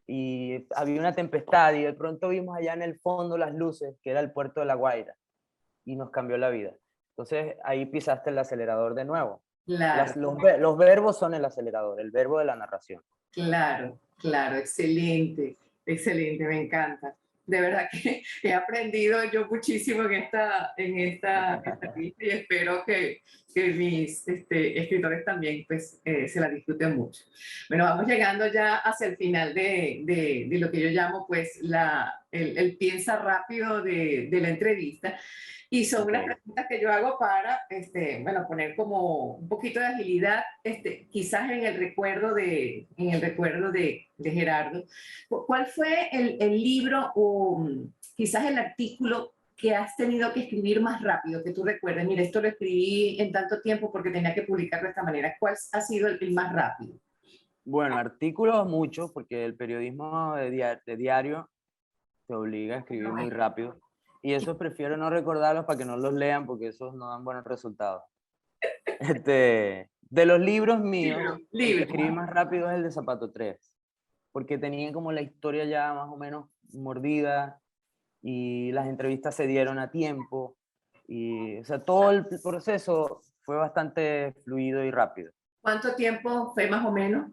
[SPEAKER 2] y había una tempestad y de pronto vimos allá en el fondo las luces, que era el puerto de La Guaira, y nos cambió la vida. Entonces ahí pisaste el acelerador de nuevo.
[SPEAKER 1] Claro,
[SPEAKER 2] Los verbos son el acelerador, el verbo de la narración.
[SPEAKER 1] claro, claro, excelente, excelente, me encanta. De verdad que he aprendido yo muchísimo en esta entrevista y espero que mis escritores también pues, se la disfruten mucho. Bueno, vamos llegando ya hacia el final de lo que yo llamo pues el piensa rápido de la entrevista. Y son unas
[SPEAKER 2] Okay.
[SPEAKER 1] preguntas que yo hago para, bueno, poner como un poquito de agilidad, quizás en el recuerdo de Gerardo. ¿Cuál fue el libro o quizás el artículo que has tenido que escribir más rápido, que tú recuerdes? Mira, esto lo escribí en tanto tiempo porque tenía que publicarlo de esta manera. ¿Cuál ha sido el más rápido?
[SPEAKER 2] Bueno, artículos muchos, porque el periodismo de diario te obliga a escribir muy rápido. Y esos prefiero no recordarlos para que no los lean, porque esos no dan buenos resultados. De los libros
[SPEAKER 1] Libro,
[SPEAKER 2] míos, el que
[SPEAKER 1] libro.
[SPEAKER 2] escribí más rápido es el de Zapato 3, porque tenía como la historia ya más o menos mordida y las entrevistas se dieron a tiempo. Y, o sea, todo el proceso fue bastante fluido y rápido.
[SPEAKER 1] ¿Cuánto tiempo fue más o menos?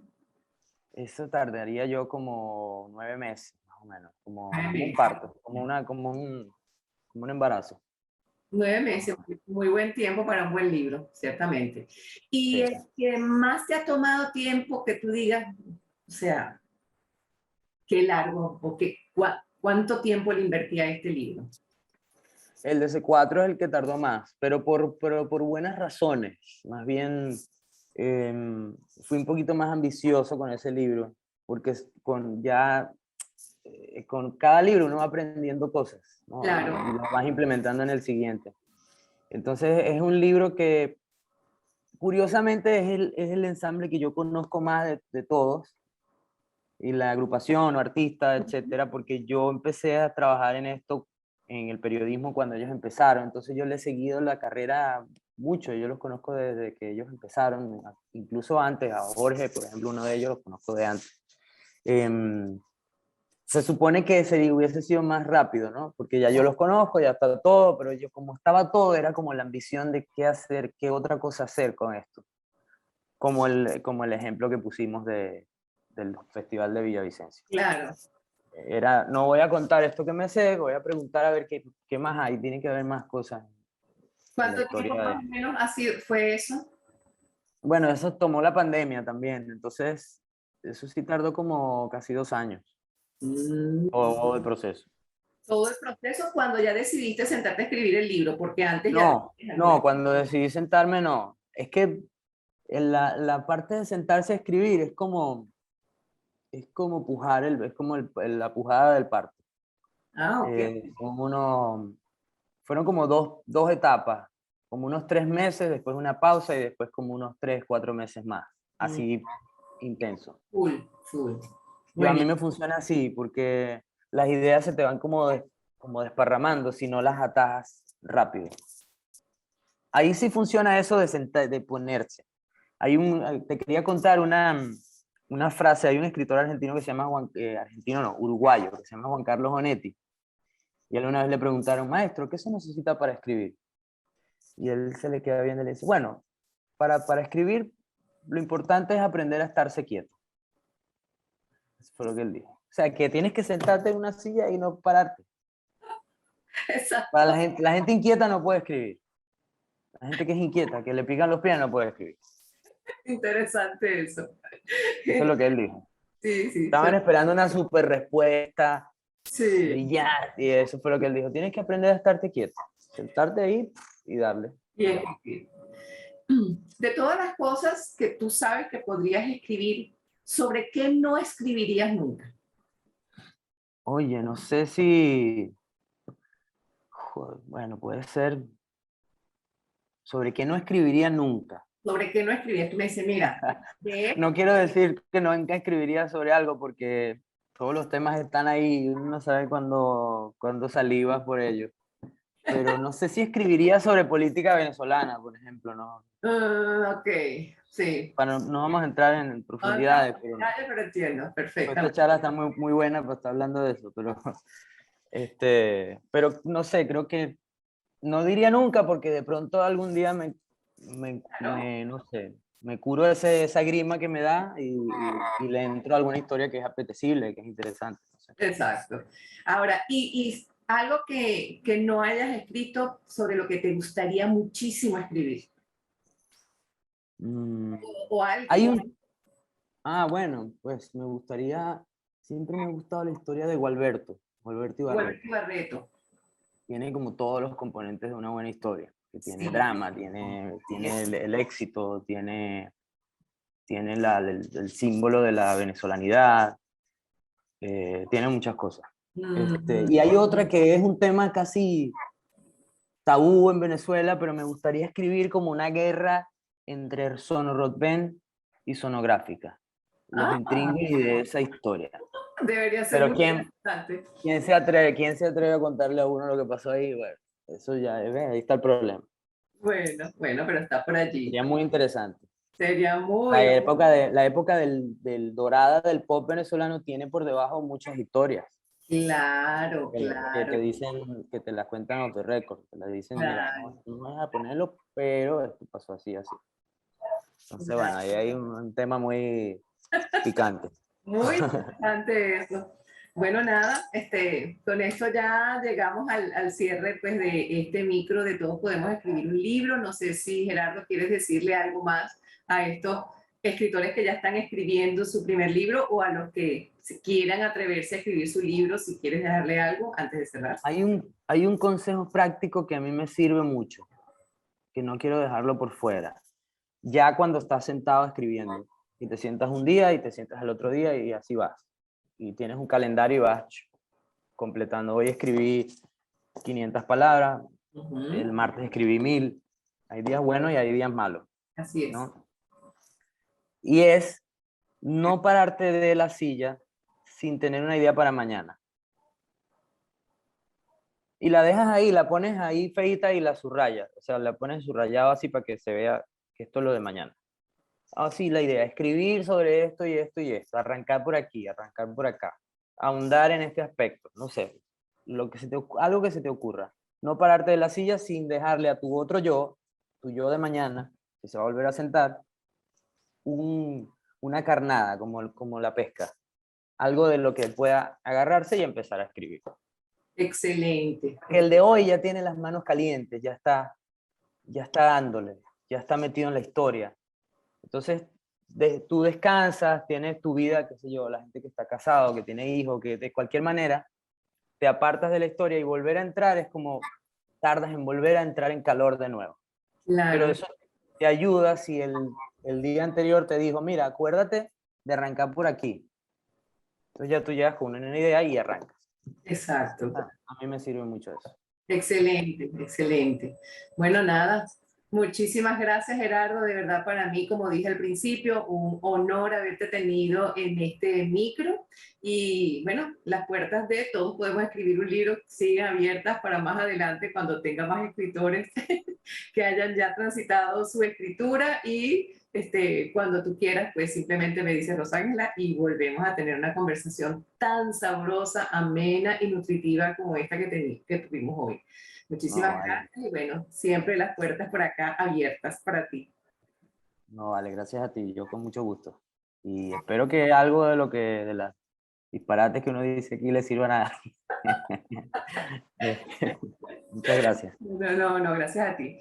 [SPEAKER 2] Eso tardaría yo como 9 meses, más o menos, como un
[SPEAKER 1] 9 meses.
[SPEAKER 2] parto, como un embarazo.
[SPEAKER 1] 9 meses, muy buen tiempo para un buen libro, ciertamente. ¿Y
[SPEAKER 2] Sí.
[SPEAKER 1] el que más te ha tomado tiempo que tú digas, o sea, qué largo o cuánto tiempo le invertí a este libro?
[SPEAKER 2] El de C4 es el que tardó más, pero por buenas razones. Más bien, fui un poquito más ambicioso con ese libro, porque con cada libro uno va aprendiendo cosas, ¿no? Y
[SPEAKER 1] Claro,
[SPEAKER 2] lo vas implementando en el siguiente. Entonces es un libro que curiosamente es el ensamble que yo conozco más de todos, y la agrupación o artista, etcétera, porque yo empecé a trabajar en esto, en el periodismo, cuando ellos empezaron. Entonces yo les he seguido la carrera mucho, yo los conozco desde que ellos empezaron, incluso antes, a Jorge, por ejemplo, uno de ellos los conozco de antes. Se supone que ese hubiese sido más rápido, ¿no? Porque ya yo los conozco, ya está todo, pero yo como estaba todo, era como la ambición de qué hacer, qué otra cosa hacer con esto. Como el ejemplo que pusimos del Festival de Villavicencio.
[SPEAKER 1] claro.
[SPEAKER 2] Era, no voy a contar esto que me sé, voy a preguntar a ver qué más hay, tiene que haber más cosas en la
[SPEAKER 1] ¿Cuánto tiempo
[SPEAKER 2] historia
[SPEAKER 1] más o menos fue eso?
[SPEAKER 2] Bueno, eso tomó la pandemia también, entonces eso sí tardó como casi 2 años,
[SPEAKER 1] Mm,
[SPEAKER 2] todo el proceso.
[SPEAKER 1] todo el proceso cuando ya decidiste sentarte a escribir el libro, porque antes ya
[SPEAKER 2] No,
[SPEAKER 1] tenías alguna.
[SPEAKER 2] no, cuando decidí sentarme, no. Es que en la parte de sentarse a escribir es como pujar, es como la pujada del parto.
[SPEAKER 1] Ah, ok.
[SPEAKER 2] Son fueron como dos etapas, como unos 3 meses, después una pausa y después como unos 3, 4 meses más,
[SPEAKER 1] Mm,
[SPEAKER 2] así intenso.
[SPEAKER 1] full, full.
[SPEAKER 2] A
[SPEAKER 1] Bueno,
[SPEAKER 2] mí me funciona así, porque las ideas se te van como desparramando si no las atas rápido. Ahí sí funciona eso de ponerse. Te quería contar una frase, hay un escritor argentino que se llama argentino no, uruguayo, que se llama Juan Carlos Onetti, y él una vez le preguntaron, maestro, ¿qué se necesita para escribir? Y él se le queda viendo y le dice, bueno, para escribir lo importante es aprender a estarse quieto. Eso fue lo que él dijo. O sea, que tienes que sentarte en una silla y no pararte. Para
[SPEAKER 1] exacto.
[SPEAKER 2] la gente inquieta no puede escribir. La gente que es inquieta, que le pican los pies, no puede escribir.
[SPEAKER 1] Interesante eso.
[SPEAKER 2] Eso es lo que él dijo.
[SPEAKER 1] Sí, sí,
[SPEAKER 2] Estaban esperando una super respuesta
[SPEAKER 1] sí.
[SPEAKER 2] brillante y eso fue lo que él dijo. Tienes que aprender a estarte quieto, sentarte ahí y darle.
[SPEAKER 1] Y escribir. De todas las cosas que tú sabes que podrías escribir, ¿sobre qué no escribirías nunca?
[SPEAKER 2] Oye, no sé si, joder, bueno, puede ser sobre qué no escribiría nunca.
[SPEAKER 1] ¿Sobre qué no escribirías? Tú me dices, mira, de
[SPEAKER 2] No quiero decir que nunca escribiría sobre algo porque todos los temas están ahí y uno no sabe cuándo salivas por ello. Pero no sé si escribiría sobre política venezolana, por ejemplo, no.
[SPEAKER 1] Ok, sí.
[SPEAKER 2] No vamos a entrar en
[SPEAKER 1] No entramos
[SPEAKER 2] profundidades,
[SPEAKER 1] en
[SPEAKER 2] pero
[SPEAKER 1] detalle, pero entiendo
[SPEAKER 2] esta
[SPEAKER 1] perfectamente.
[SPEAKER 2] charla está muy, muy buena para estar hablando de eso, pero, pero no sé, creo que no diría nunca porque de pronto algún día
[SPEAKER 1] Claro.
[SPEAKER 2] no sé, me curo esa grima que me da y le entro a alguna historia que es apetecible, que es interesante. No sé.
[SPEAKER 1] Exacto. Ahora, y algo que no hayas escrito sobre lo que te gustaría muchísimo escribir,
[SPEAKER 2] Mm,
[SPEAKER 1] o algo,
[SPEAKER 2] hay un, bueno, pues me gustaría, siempre me ha gustado la historia de Gualberto
[SPEAKER 1] bueno,
[SPEAKER 2] Ibarreto.
[SPEAKER 1] Barreto.
[SPEAKER 2] Tiene como todos los componentes de una buena historia, que tiene
[SPEAKER 1] Sí,
[SPEAKER 2] drama,
[SPEAKER 1] sí,
[SPEAKER 2] tiene el éxito, tiene el símbolo de la venezolanidad, tiene muchas cosas. Y hay otra que es un tema casi tabú en Venezuela, pero me gustaría escribir como una guerra entre Sonorrotben y Sonográfica, los
[SPEAKER 1] Ah,
[SPEAKER 2] intríngulis de esa historia.
[SPEAKER 1] debería ser
[SPEAKER 2] Pero
[SPEAKER 1] muy interesante.
[SPEAKER 2] quién se atreve a contarle a uno lo que pasó ahí? Bueno, eso ya, ¿ves? Ahí está el problema.
[SPEAKER 1] Bueno, bueno, pero está por allí.
[SPEAKER 2] Sería muy interesante.
[SPEAKER 1] Sería muy,
[SPEAKER 2] La época del dorada del pop venezolano tiene por debajo muchas historias
[SPEAKER 1] claro,
[SPEAKER 2] que te
[SPEAKER 1] claro,
[SPEAKER 2] dicen, que te las cuentan off the record, te las dicen, mira, no,
[SPEAKER 1] claro,
[SPEAKER 2] esto no vas a ponerlo, pero esto pasó así, así. Entonces, bueno,
[SPEAKER 1] claro.
[SPEAKER 2] ahí hay un tema muy picante.
[SPEAKER 1] Muy interesante eso. Bueno, nada, con esto ya llegamos al cierre pues, de este micro de Todos Podemos Escribir un Libro. No sé si Gerardo quieres decirle algo más a estos escritores que ya están escribiendo su primer libro o a los que quieran atreverse a escribir su libro, si quieres dejarle algo antes de cerrar.
[SPEAKER 2] Hay un consejo práctico que a mí me sirve mucho, que no quiero dejarlo por fuera. Ya cuando estás sentado escribiendo, y te sientas un día y te sientas el otro día y así vas. Y tienes un calendario y vas completando. Hoy escribí 500 palabras, el
[SPEAKER 1] Ujú.
[SPEAKER 2] martes escribí 1000. Hay días buenos y hay días malos,
[SPEAKER 1] Así es.
[SPEAKER 2] ¿no? Y es no pararte de la silla sin tener una idea para mañana. Y la dejas ahí, la pones ahí feita y la subrayas. O sea, la pones subrayado así para que se vea que esto es lo de mañana. Así la idea, escribir sobre esto y esto y esto, arrancar por aquí, arrancar por acá, ahondar en este aspecto, no sé, algo que se te ocurra. No pararte de la silla sin dejarle a tu otro yo, tu yo de mañana, que se va a volver a sentar, una carnada, como la pesca, algo de lo que pueda agarrarse y empezar a escribir.
[SPEAKER 1] Excelente.
[SPEAKER 2] El de hoy ya tiene las manos calientes, ya está dándole, ya está metido en la historia. Entonces, tú descansas, tienes tu vida, qué sé yo, la gente que está casado, que tiene hijos, que de cualquier manera te apartas de la historia y volver a entrar es como tardas en volver a entrar en calor de nuevo. Pero
[SPEAKER 1] Claro,
[SPEAKER 2] eso te ayuda si el día anterior te dijo, mira, acuérdate de arrancar por aquí. Entonces ya tú llegas con una idea y arrancas.
[SPEAKER 1] exacto.
[SPEAKER 2] A mí me sirve mucho eso.
[SPEAKER 1] Excelente, excelente. Bueno, nada, muchísimas gracias Gerardo, de verdad para mí, como dije al principio, un honor haberte tenido en este micro y bueno, las puertas de Todos Podemos Escribir un Libro siguen abiertas para más adelante cuando tenga más escritores que hayan ya transitado su escritura y cuando tú quieras, pues simplemente me dices Rosángela y volvemos a tener una conversación tan sabrosa, amena y nutritiva como esta que tuvimos hoy.
[SPEAKER 2] No,
[SPEAKER 1] Muchísimas
[SPEAKER 2] vale.
[SPEAKER 1] gracias y bueno, siempre las puertas por acá abiertas para ti.
[SPEAKER 2] No, vale, gracias a ti, yo con mucho gusto. Y espero que algo de lo de las disparates que uno dice aquí le sirvan a alguien. Muchas gracias.
[SPEAKER 1] No, no, no, gracias a ti.